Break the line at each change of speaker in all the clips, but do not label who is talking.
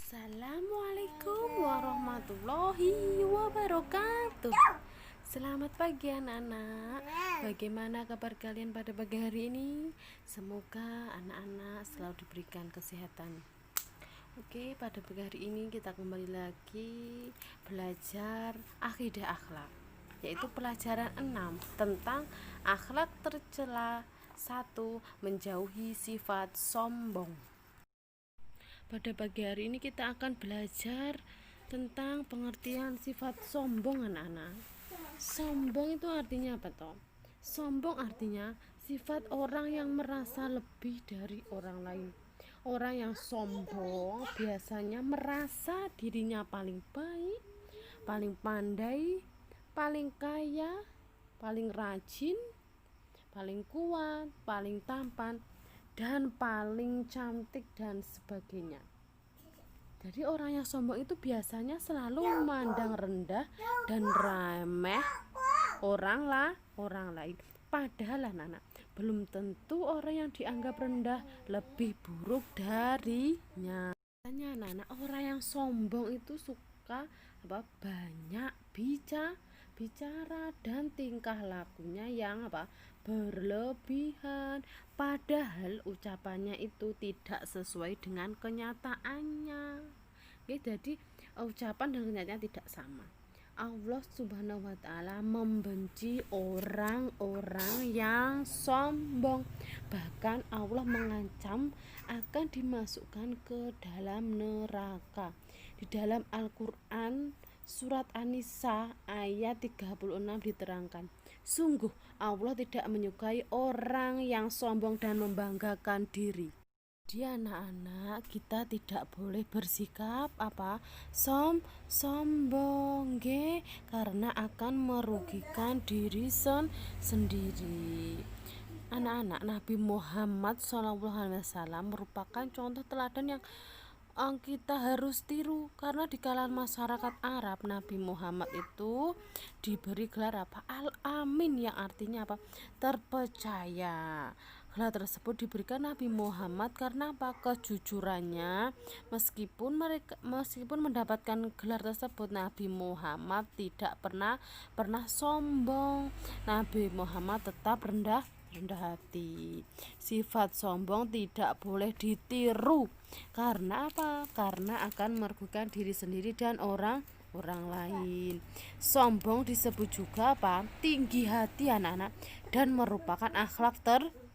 Assalamualaikum warahmatullahi wabarakatuh. Selamat pagi anak-anak. Bagaimana kabar kalian pada pagi hari ini? Semoga anak-anak selalu diberikan kesehatan. Oke, pada pagi hari ini kita kembali lagi belajar akidah akhlak, yaitu pelajaran 6 tentang akhlak tercela. 1. Menjauhi sifat sombong. Pada pagi hari ini kita akan belajar tentang pengertian sifat sombong anak-anak. Sombong itu artinya apa toh? Sombong artinya sifat orang yang merasa lebih dari orang lain. Orang yang sombong biasanya merasa dirinya paling baik, paling pandai, paling kaya, paling rajin, paling kuat, paling tampan, dan paling cantik dan sebagainya. Jadi orang yang sombong itu biasanya selalu memandang rendah dan remeh orang lain. Padahal anak-anak, belum tentu orang yang dianggap rendah lebih buruk darinya. Biasanya anak-anak, orang yang sombong itu suka banyak bicara dan tingkah lakunya yang berlebihan, padahal ucapannya itu tidak sesuai dengan kenyataannya. Oke, jadi ucapan dan kenyataannya tidak sama. Allah Subhanahu wa Ta'ala membenci orang-orang yang sombong. Bahkan Allah mengancam akan dimasukkan ke dalam neraka. Di dalam Al-Qur'an surat An-Nisa ayat 36 diterangkan, sungguh Allah tidak menyukai orang yang sombong dan membanggakan diri. Jadi anak-anak, kita tidak boleh bersikap sombong, karena akan merugikan diri sendiri. Anak-anak, Nabi Muhammad SAW merupakan contoh teladan yang kita harus tiru, karena di kalangan masyarakat Arab Nabi Muhammad itu diberi gelar Al-Amin, yang artinya terpercaya. Gelar tersebut diberikan Nabi Muhammad karena kejujurannya. Meskipun mendapatkan gelar tersebut, Nabi Muhammad tidak pernah sombong. Nabi Muhammad tetap rendah hati. Sifat sombong tidak boleh ditiru. Karena karena akan merugikan diri sendiri dan orang lain. Sombong disebut juga tinggi hati anak-anak, dan merupakan akhlak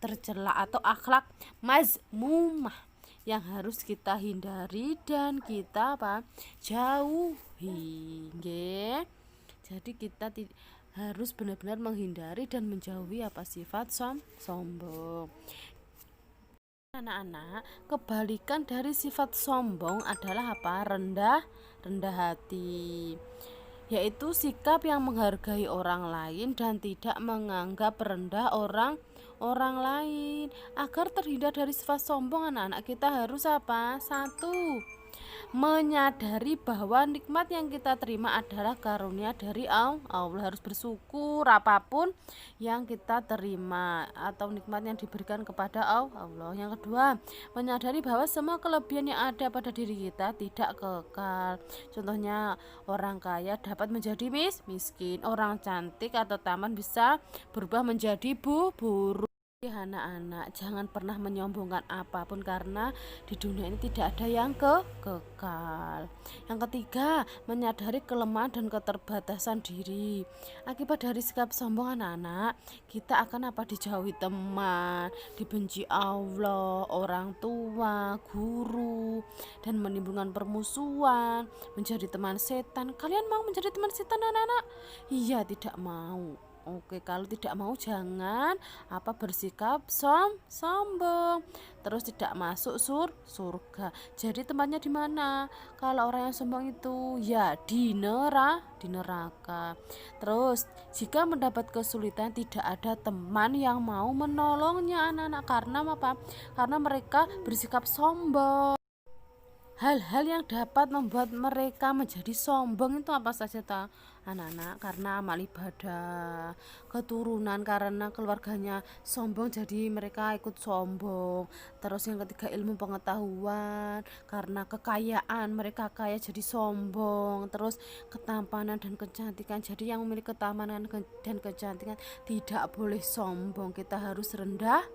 tercela atau akhlak mazmumah yang harus kita hindari dan kita jauhi. Jadi kita harus benar-benar menghindari dan menjauhi sifat sombong. Anak-anak, kebalikan dari sifat sombong adalah rendah hati, yaitu sikap yang menghargai orang lain dan tidak menganggap rendah orang lain. Agar terhindar dari sifat sombong anak-anak, kita harus 1. Menyadari bahwa nikmat yang kita terima adalah karunia dari Allah. Harus bersyukur apapun yang kita terima atau nikmat yang diberikan kepada Allah. Yang kedua, menyadari bahwa semua kelebihan yang ada pada diri kita tidak kekal. Contohnya, orang kaya dapat menjadi miskin, orang cantik atau tampan bisa berubah menjadi buruk. Anak-anak, jangan pernah menyombongkan apapun, karena di dunia ini tidak ada yang kekal. Yang ketiga, menyadari kelemahan dan keterbatasan diri. Akibat dari sikap sombong anak-anak, kita akan dijauhi teman, dibenci Allah, orang tua, guru, dan menimbulkan permusuhan, menjadi teman setan. Kalian mau menjadi teman setan anak-anak? Iya, tidak mau. Oke, kalau tidak mau jangan bersikap sombong, terus tidak masuk surga. Jadi tempatnya di mana? Kalau orang yang sombong itu ya di neraka. Terus jika mendapat kesulitan, tidak ada teman yang mau menolongnya anak-anak. Karena mereka bersikap sombong. Hal-hal yang dapat membuat mereka menjadi sombong itu apa saja ta anak-anak? Karena amal ibadah, keturunan karena keluarganya sombong jadi mereka ikut sombong. Terus yang ketiga ilmu pengetahuan, karena kekayaan mereka kaya jadi sombong. Terus ketampanan dan kecantikan, jadi yang memiliki ketampanan dan kecantikan tidak boleh sombong, kita harus rendah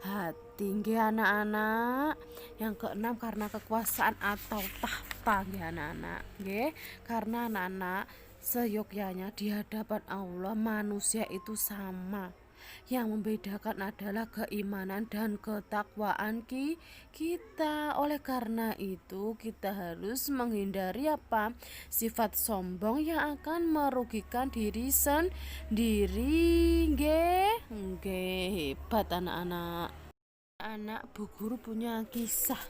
hati nggih anak-anak. Yang keenam karena kekuasaan atau tahta nggih anak-anak nggih, karena anak-anak seyogyanya di hadapan Allah manusia itu sama. Yang membedakan adalah keimanan dan ketakwaan kita. Oleh karena itu, kita harus menghindari apa? Sifat sombong yang akan merugikan diri sendiri. Nggih, nggih, hebat anak-anak. Anak Bu Guru punya kisah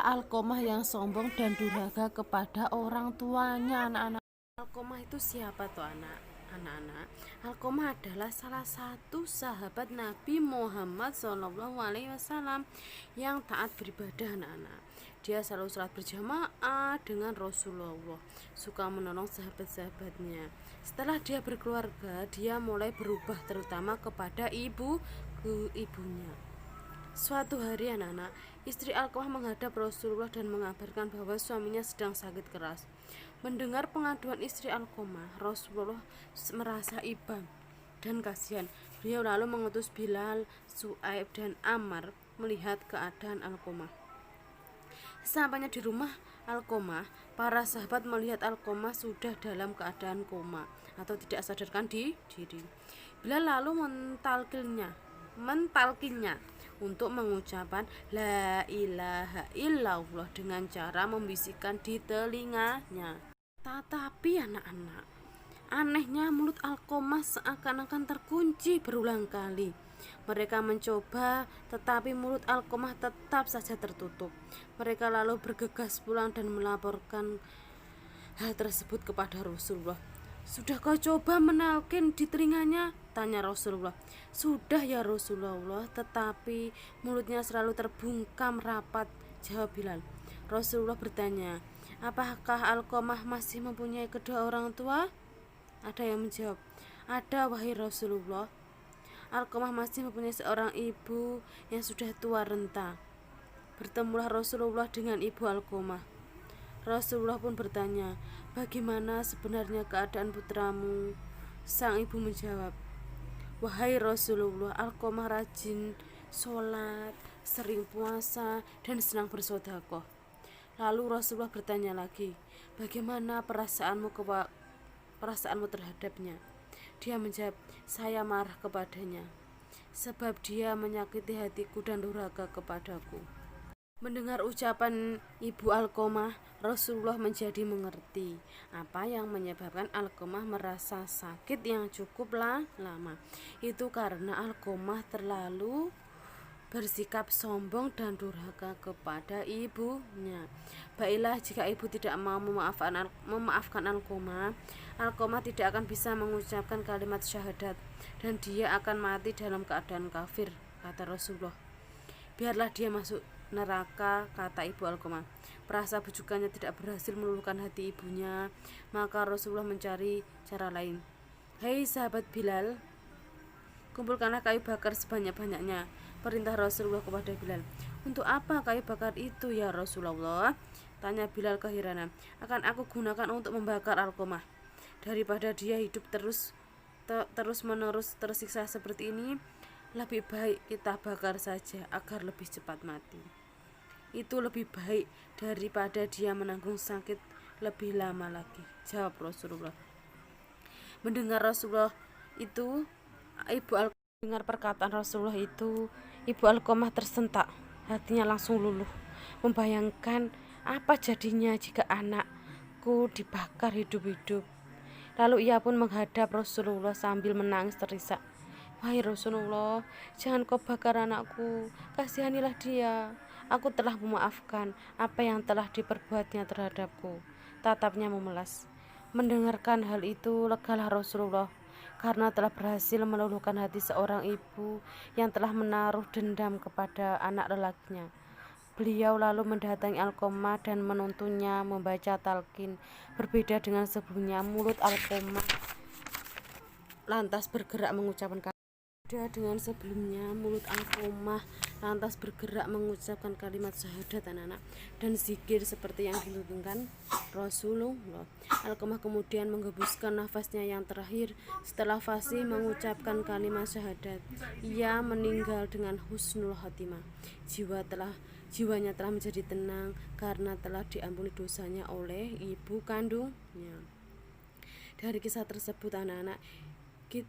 Alkomah yang sombong dan durhaka kepada orang tuanya anak-anak. Alkomah itu siapa tuh anak-anak? Alkomah adalah salah satu sahabat Nabi Muhammad SAW yang taat beribadah anak-anak. Dia selalu sholat berjamaah dengan Rasulullah, suka menolong sahabat-sahabatnya. Setelah dia berkeluarga, dia mulai berubah terutama kepada ibunya. Suatu hari anak-anak, istri Alkomah menghadap Rasulullah dan mengabarkan bahwa suaminya sedang sakit keras. Mendengar pengaduan istri Alkomah, Rasulullah merasa iba dan kasihan. Beliau lalu mengutus Bilal, Su'aib dan Ammar melihat keadaan Alkomah. Sesampainya di rumah Alkomah, para sahabat melihat Alkomah sudah dalam keadaan koma atau tidak sadarkan diri. Bilal lalu mentalkinnya untuk mengucapkan la ilaha illallah dengan cara membisikkan di telinganya. Tetapi anak-anak, anehnya mulut Alkomah seakan-akan terkunci berulang kali. Mereka mencoba, tetapi mulut Alkomah tetap saja tertutup. Mereka lalu bergegas pulang dan melaporkan hal tersebut kepada Rasulullah. Sudah kau coba menalkin di telinganya? Tanya Rasulullah. Sudah ya Rasulullah, tetapi mulutnya selalu terbungkam rapat, jawab Bilal. Rasulullah bertanya, apakah Alkomah masih mempunyai kedua orang tua? Ada yang menjawab, ada wahai Rasulullah. Alkomah masih mempunyai seorang ibu yang sudah tua renta. Bertemulah Rasulullah dengan ibu Alkomah. Rasulullah pun bertanya, bagaimana sebenarnya keadaan putramu? Sang ibu menjawab, wahai Rasulullah, Alkomah rajin sholat, sering puasa, dan senang bersedekah. Lalu Rasulullah bertanya lagi, bagaimana perasaanmu terhadapnya? Dia menjawab, saya marah kepadanya, sebab dia menyakiti hatiku dan durhaka kepadaku. Mendengar ucapan ibu Alkomah, Rasulullah menjadi mengerti apa yang menyebabkan Alkomah merasa sakit yang cukup lama. Itu karena Alkomah terlalu bersikap sombong dan durhaka kepada ibunya. Baiklah, jika ibu tidak mau memaafkan Alkomah, Alkomah tidak akan bisa mengucapkan kalimat syahadat dan dia akan mati dalam keadaan kafir, kata Rasulullah. Biarlah dia masuk neraka, kata ibu Alkomah. Perasa bujukannya tidak berhasil meluluhkan hati ibunya, maka Rasulullah mencari cara lain. Hei sahabat Bilal, kumpulkanlah kayu bakar sebanyak-banyaknya, perintah Rasulullah kepada Bilal. Untuk apa kayu bakar itu ya Rasulullah? Tanya Bilal keheranan. Akan aku gunakan untuk membakar Alkomah. Daripada dia hidup terus menerus tersiksa seperti ini, lebih baik kita bakar saja agar lebih cepat mati. Itu lebih baik daripada dia menanggung sakit lebih lama lagi, jawab Rasulullah. Mendengar Rasulullah itu, dengar perkataan Rasulullah itu, ibu Alkomah tersentak, hatinya langsung luluh, membayangkan apa jadinya jika anakku dibakar hidup-hidup. Lalu ia pun menghadap Rasulullah sambil menangis terisak. Wahai Rasulullah, jangan kau bakar anakku, kasihanilah dia. Aku telah memaafkan apa yang telah diperbuatnya terhadapku. Tatapnya memelas. Mendengarkan hal itu, legalah Rasulullah, karena telah berhasil meluluhkan hati seorang ibu yang telah menaruh dendam kepada anak lelakinya. Beliau lalu mendatangi Alqamah dan menuntunnya membaca talqin. Berbeda dengan sebelumnya, mulut Alqamah lantas bergerak mengucapkan kalimat syahadat anak-anak dan zikir seperti yang dituntunkan Rasulullah. Alqamah kemudian menghembuskan nafasnya yang terakhir setelah fasih mengucapkan kalimat syahadat. Ia meninggal dengan husnul khotimah. Jiwanya telah menjadi tenang karena telah diampuni dosanya oleh ibu kandungnya. Dari kisah tersebut anak-anak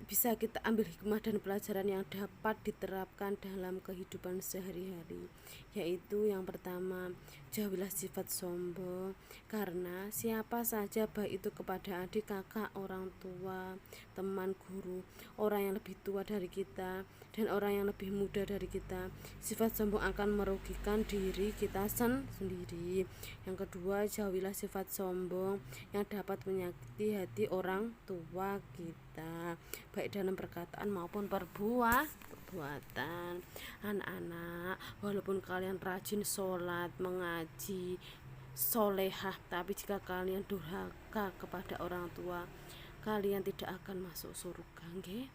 bisa kita ambil hikmah dan pelajaran yang dapat diterapkan dalam kehidupan sehari-hari, yaitu yang pertama, jauhilah sifat sombong, karena siapa saja baik itu kepada adik, kakak, orang tua, teman, guru, orang yang lebih tua dari kita dan orang yang lebih muda dari kita, sifat sombong akan merugikan diri kita sendiri. Yang kedua, jauhilah sifat sombong yang dapat menyakiti hati orang tua kita, baik dalam perkataan maupun perbuatan. Anak-anak, walaupun kalian rajin sholat, mengaji, solehah, tapi jika kalian durhaka kepada orang tua, kalian tidak akan masuk surga, nggih?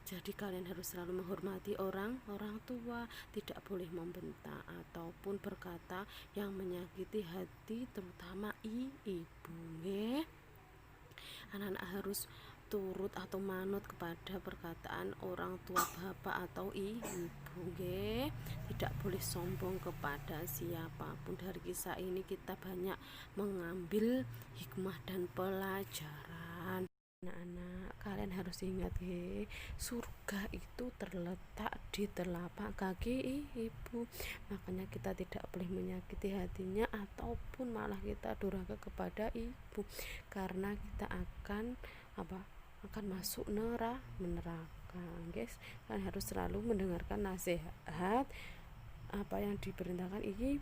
Jadi kalian harus selalu menghormati orang tua, tidak boleh membentak ataupun berkata yang menyakiti hati, terutama ibu, nggih. Anak-anak harus turut atau manut kepada perkataan orang tua, bapak atau ibu, nggih. Tidak boleh sombong kepada siapapun. Dari kisah ini kita banyak mengambil hikmah dan pelajaran. Anak-anak, kalian harus ingat surga itu terletak di telapak kaki ibu. Makanya kita tidak boleh menyakiti hatinya ataupun malah kita durhaka kepada ibu, karena kita akan masuk neraka, guys. Kalian harus selalu mendengarkan nasihat apa yang diperintahkan ibu.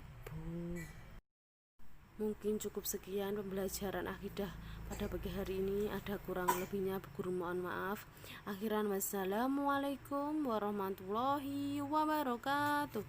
Mungkin cukup sekian pembelajaran akidah pada pagi hari ini. Ada kurang lebihnya, guru mohon maaf. Akhiran wassalamualaikum warahmatullahi wabarakatuh.